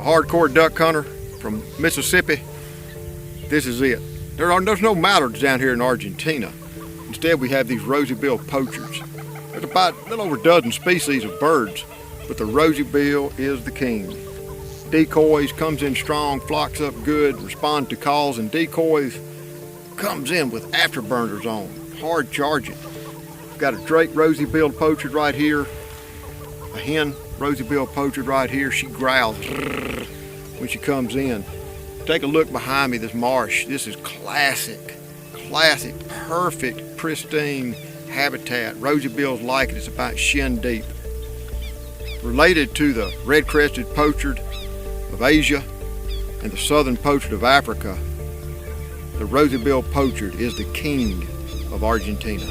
hardcore duck hunter from Mississippi, this is it. There's no mallards down here in Argentina. Instead, we have these rosy-billed pochers. There's about a little over a dozen species of birds, but the rosy-bill is the king. Decoys, comes in strong, flocks up good, responds to calls and decoys, comes in with afterburners on, hard charging. Got a Drake rosy-billed pochard right here, a hen rosy-billed pochard right here. She growls when she comes in. Take a look behind me, this marsh. This is classic, perfect, pristine habitat. Rosy-bills like it. It's about shin deep. Related to the red-crested pochard of Asia and the southern pochard of Africa, the rosy-billed pochard is the king of Argentina.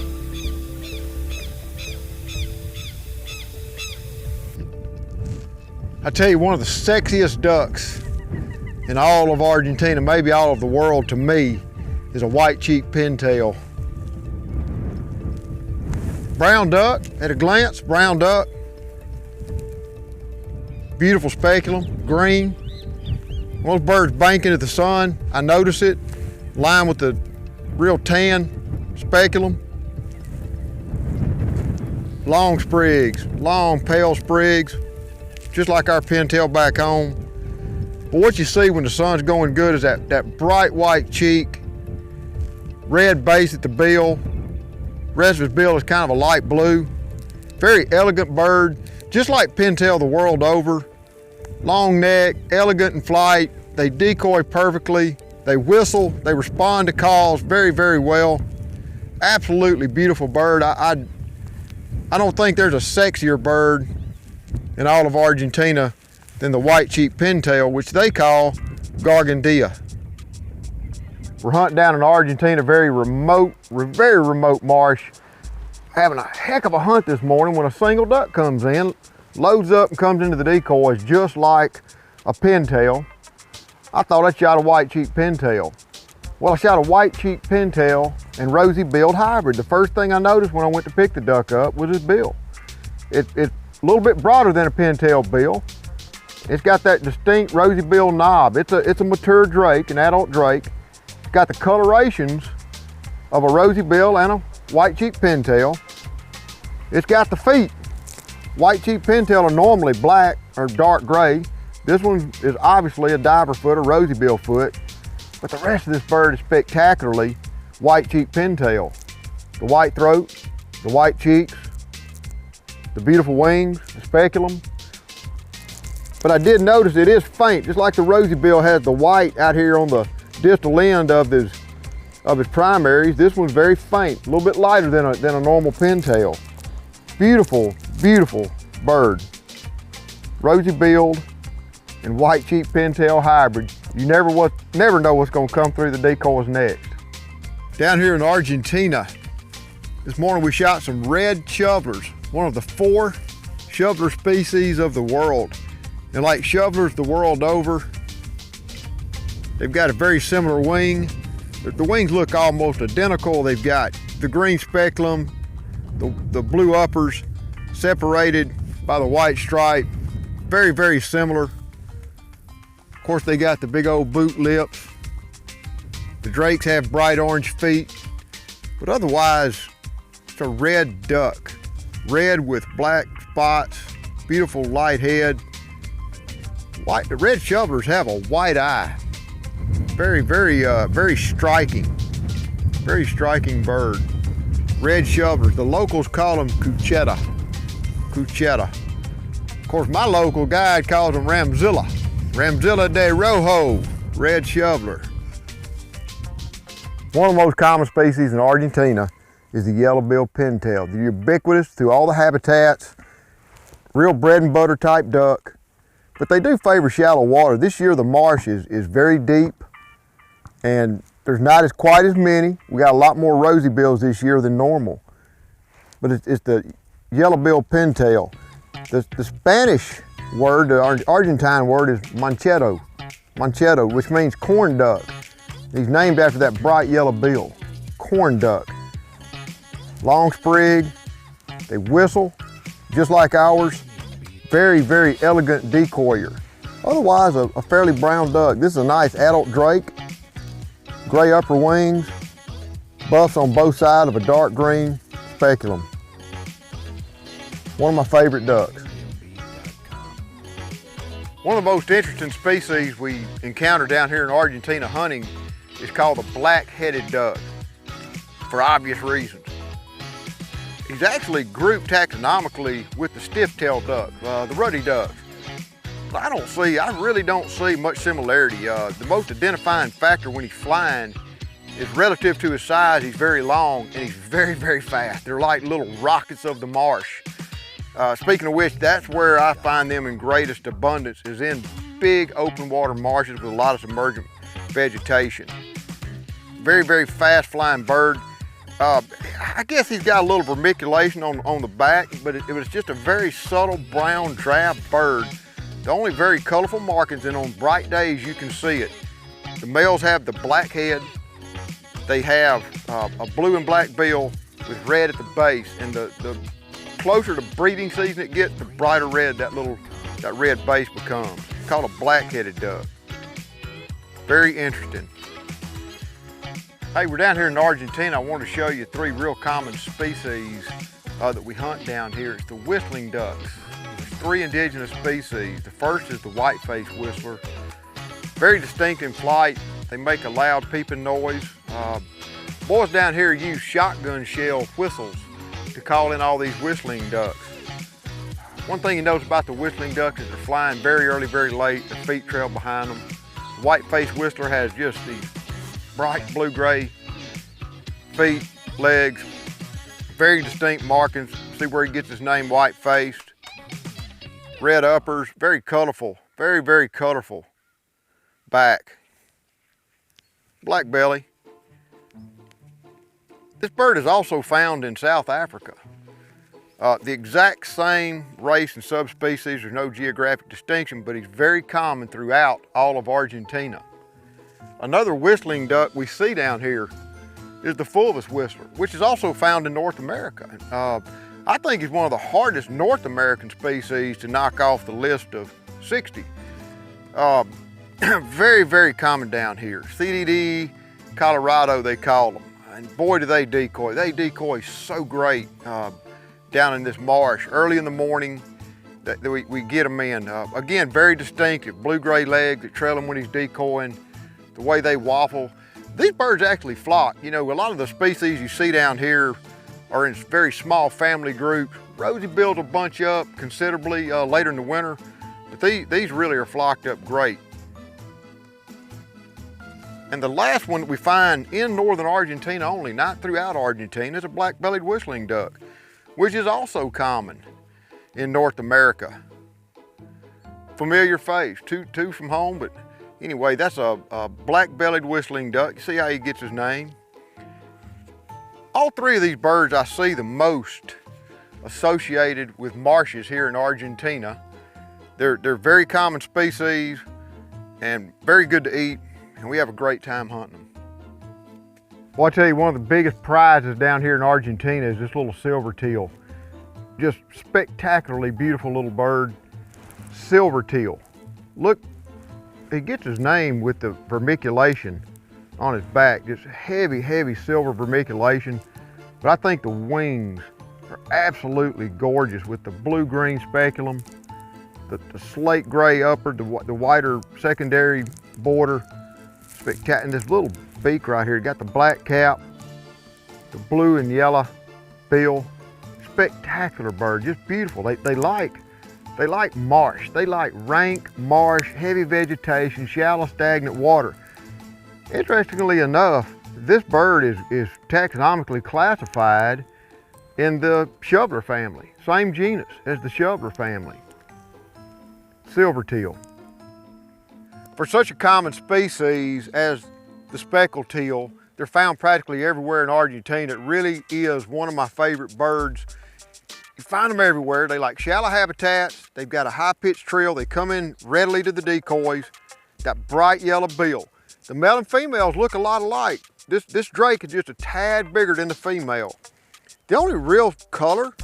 I tell you, one of the sexiest ducks in all of Argentina, maybe all of the world to me, is a white-cheeked pintail. Brown duck, at a glance, brown duck. Beautiful speculum, green. One of those birds banking at the sun. I notice it, lined with the real tan speculum. Long sprigs, long pale sprigs, just like our pintail back home. But what you see when the sun's going good is that bright white cheek, red base at the bill. Rest of his bill is kind of a light blue. Very elegant bird, just like pintail the world over. Long neck, elegant in flight. They decoy perfectly. They whistle, they respond to calls very, very well. Absolutely beautiful bird. I don't think there's a sexier bird in all of Argentina than the white-cheeked pintail, which they call gargandia. We're hunting down in Argentina, very remote marsh. Having a heck of a hunt this morning when a single duck comes in, loads up and comes into the decoys just like a pintail. I thought I shot a white-cheeked pintail. Well, I shot a white-cheeked pintail and rosy-billed hybrid. The first thing I noticed when I went to pick the duck up was his bill. It's a little bit broader than a pintail bill. It's got that distinct rosy-bill knob. It's a mature drake, an adult drake. It's got the colorations of a rosy-bill and a white-cheeked pintail. It's got the feet. White-cheeked pintail are normally black or dark gray. This one is obviously a diver foot, a rosy-bill foot, but the rest of this bird is spectacularly white-cheeked pintail. The white throat, the white cheeks, the beautiful wings, the speculum. But I did notice it is faint, just like the rosy-bill has the white out here on the distal end of his primaries. This one's very faint, a little bit lighter than a normal pintail. Beautiful, beautiful bird. Rosy-billed and white-cheeked pintail hybrid. You never know what's gonna come through the decoys next. Down here in Argentina, this morning we shot some red shovelers, one of the 4 shoveler species of the world. And like shovelers the world over, they've got a very similar wing. The wings look almost identical. They've got the green speculum, the blue uppers separated by the white stripe. Very, very similar. Of course, they got the big old boot lips. The drakes have bright orange feet, but otherwise, it's a red duck. Red with black spots, beautiful light head. The red shovelers have a white eye. Very, very striking. Very striking bird. Red shovelers. The locals call them cucheta. Cucheta. Of course, my local guide calls them Ramzilla. Ramzilla de Rojo, red shoveler. One of the most common species in Argentina is the yellow-billed pintail. They're ubiquitous through all the habitats. Real bread and butter type duck. But they do favor shallow water. This year the marsh is very deep and there's not quite as many. We got a lot more rosy bills this year than normal. But it's the yellow-billed pintail. The Spanish word, the Argentine word is manchero, which means corn duck. He's named after that bright yellow bill, corn duck. Long sprig, they whistle just like ours. Very, very elegant decoyer. Otherwise, a fairly brown duck. This is a nice adult drake, gray upper wings, buffs on both sides of a dark green speculum. One of my favorite ducks. One of the most interesting species we encounter down here in Argentina hunting is called the black-headed duck, for obvious reasons. He's actually grouped taxonomically with the stiff-tailed duck, the ruddy ducks. I really don't see much similarity. The most identifying factor when he's flying is relative to his size. He's very long and he's very, very fast. They're like little rockets of the marsh. Speaking of which, that's where I find them in greatest abundance, is in big open water marshes with a lot of submergent vegetation. Very, very fast flying bird. I guess he's got a little vermiculation on the back, but it was just a very subtle brown drab bird. The only very colorful markings, and on bright days you can see it. The males have the black head. They have a blue and black bill with red at the base, and the closer to breeding season it gets, the brighter red that red base becomes. It's called a black-headed duck. Very interesting. Hey, we're down here in Argentina. I want to show you 3 real common species that we hunt down here. It's the whistling ducks. There's 3 indigenous species. The first is the white-faced whistler. Very distinct in flight. They make a loud peeping noise. Boys down here use shotgun shell whistles to call in all these whistling ducks. One thing you notice about the whistling ducks is they're flying very early, very late. Their feet trail behind them. The white-faced whistler has just these bright blue-gray feet, legs, very distinct markings. See where he gets his name, white-faced. Red uppers, very colorful, very, very colorful back. Black belly. This bird is also found in South Africa. The exact same race and subspecies, there's no geographic distinction, but he's very common throughout all of Argentina. Another whistling duck we see down here is the fulvous whistler, which is also found in North America. I think he's one of the hardest North American species to knock off the list of 60. Very, very common down here. CDD, Colorado, they call them. And boy, do they decoy. They decoy so great down in this marsh. Early in the morning, we get them in. Again, very distinctive. Blue-gray legs that trail him when he's decoying. The way they waffle. These birds actually flock. You know, a lot of the species you see down here are in very small family groups. Rosy-billed will bunch up considerably later in the winter, but these really are flocked up great. And the last one that we find in northern Argentina only, not throughout Argentina, is a black-bellied whistling duck, which is also common in North America. Familiar face, two from home, but anyway, that's a black-bellied whistling duck. You see how he gets his name? All 3 of these birds I see the most associated with marshes here in Argentina. They're very common species and very good to eat, and we have a great time hunting them. Well, I tell you, one of the biggest prizes down here in Argentina is this little silver teal. Just spectacularly beautiful little bird, silver teal. Look, he gets his name with the vermiculation on his back, just heavy, heavy silver vermiculation. But I think the wings are absolutely gorgeous with the blue-green speculum, the slate gray upper, the whiter secondary border. Spectacular. And this little beak right here, got the black cap, the blue and yellow bill. Spectacular bird, just beautiful. They like marsh. They like rank marsh, heavy vegetation, shallow stagnant water. Interestingly enough, this bird is taxonomically classified in the shoveler family, same genus as the shoveler family. Silver teal. For such a common species as the speckled teal, they're found practically everywhere in Argentina. It really is one of my favorite birds. You find them everywhere. They like shallow habitats. They've got a high-pitched trill. They come in readily to the decoys. That bright yellow bill. The male and females look a lot alike. This drake is just a tad bigger than the female. The only real color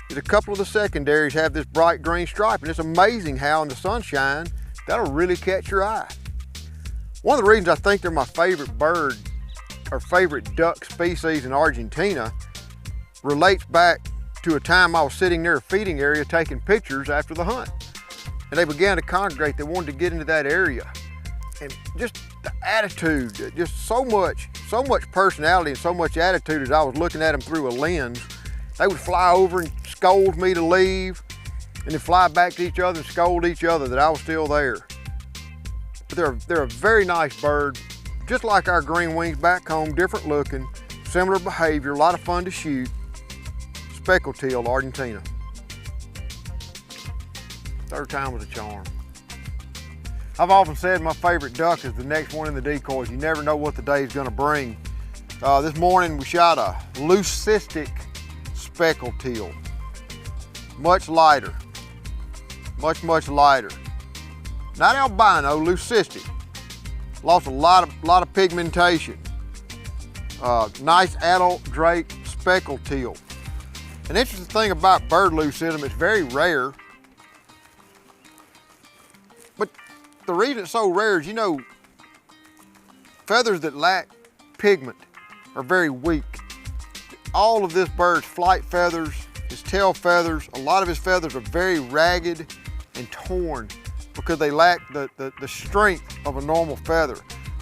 is a couple of the secondaries have this bright green stripe, and it's amazing how in the sunshine, that'll really catch your eye. One of the reasons I think they're my favorite bird or favorite duck species in Argentina relates back to a time I was sitting near a feeding area taking pictures after the hunt. And they began to congregate, they wanted to get into that area. And just the attitude, just so much personality and so much attitude as I was looking at them through a lens. They would fly over and scold me to leave, and then fly back to each other and scold each other that I was still there. But they're a very nice bird, just like our green wings back home, different looking, similar behavior, a lot of fun to shoot. Speckled teal, Argentina. Third time was a charm. I've often said my favorite duck is the next one in the decoys. You never know what the day is gonna bring. This morning we shot a leucistic speckled teal. Much lighter, much lighter. Not albino, leucistic. Lost a lot of pigmentation. Nice adult drake speckled teal. An interesting thing about bird leucism, it's very rare. But the reason it's so rare is, you know, feathers that lack pigment are very weak. All of this bird's flight feathers, his tail feathers, a lot of his feathers are very ragged and torn because they lack the strength of a normal feather.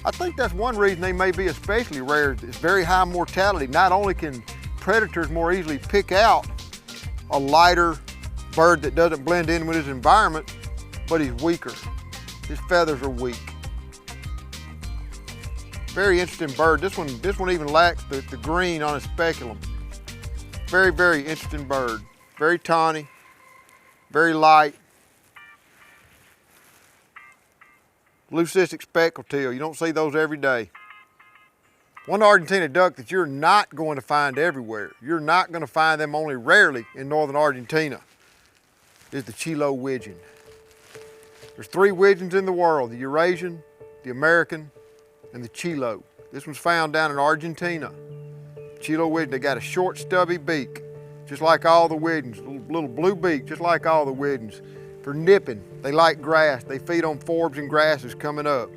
I think that's one reason they may be especially rare. It's very high mortality. Not only can predators more easily pick out a lighter bird that doesn't blend in with his environment, but he's weaker. His feathers are weak. Very interesting bird. This one even lacks the green on his speculum. Very interesting bird. Very tawny, very light. Leucistic speckled teal. You don't see those every day. One Argentina duck that you're not going to find everywhere, you're not going to find them only rarely in northern Argentina, is the Chiloe wigeon. There's 3 wigeons in the world, the Eurasian, the American, and the Chiloe. This one's found down in Argentina. Chiloe wigeon, they got a short stubby beak, just like all the wigeons, little blue beak, just like all the wigeons. For nipping, they like grass. They feed on forbs and grasses coming up.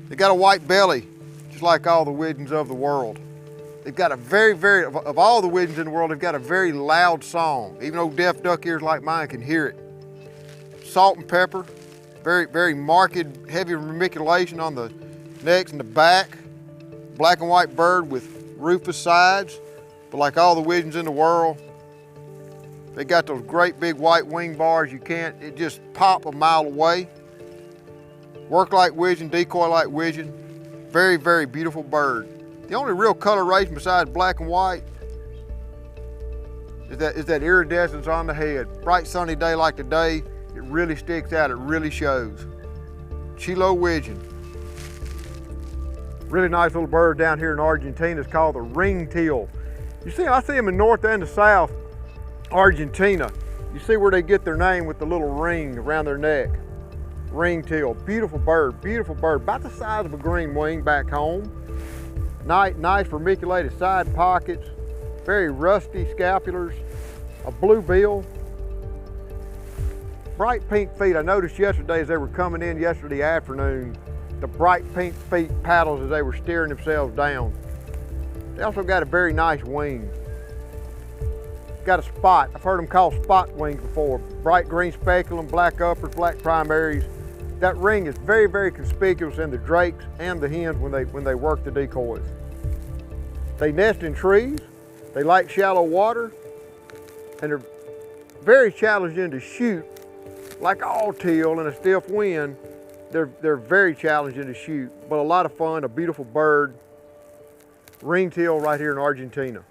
They got a white belly, just like all the wigeons of the world. They've got a of all the wigeons in the world, they've got a very loud song. Even though deaf duck ears like mine can hear it. Salt and pepper, very marked, heavy ramiculation on the necks and the back. Black and white bird with rufous sides, but like all the wigeons in the world, they got those great big white wing bars. It just pop a mile away. Work like wigeon, decoy like wigeon. Very beautiful bird. The only real coloration besides black and white is that iridescence on the head. Bright sunny day like today, it really sticks out, it really shows. Chiloe wigeon. Really nice little bird down here in Argentina. It's called the ring teal. I see them in north and the south Argentina. You see where they get their name with the little ring around their neck. Ring teal, beautiful bird, about the size of a green wing back home. Nice vermiculated side pockets, very rusty scapulars, a blue bill. Bright pink feet. I noticed yesterday as they were coming in yesterday afternoon, the bright pink feet paddles as they were steering themselves down. They also got a very nice wing. Got a spot. I've heard them called spot wings before. Bright green speculum, black uppers, black primaries. That ring is very conspicuous in the drakes and the hens when they work the decoys. They nest in trees. They like shallow water, and they're very challenging to shoot. Like all teal in a stiff wind, they're very challenging to shoot, but a lot of fun, a beautiful bird. Ring teal right here in Argentina.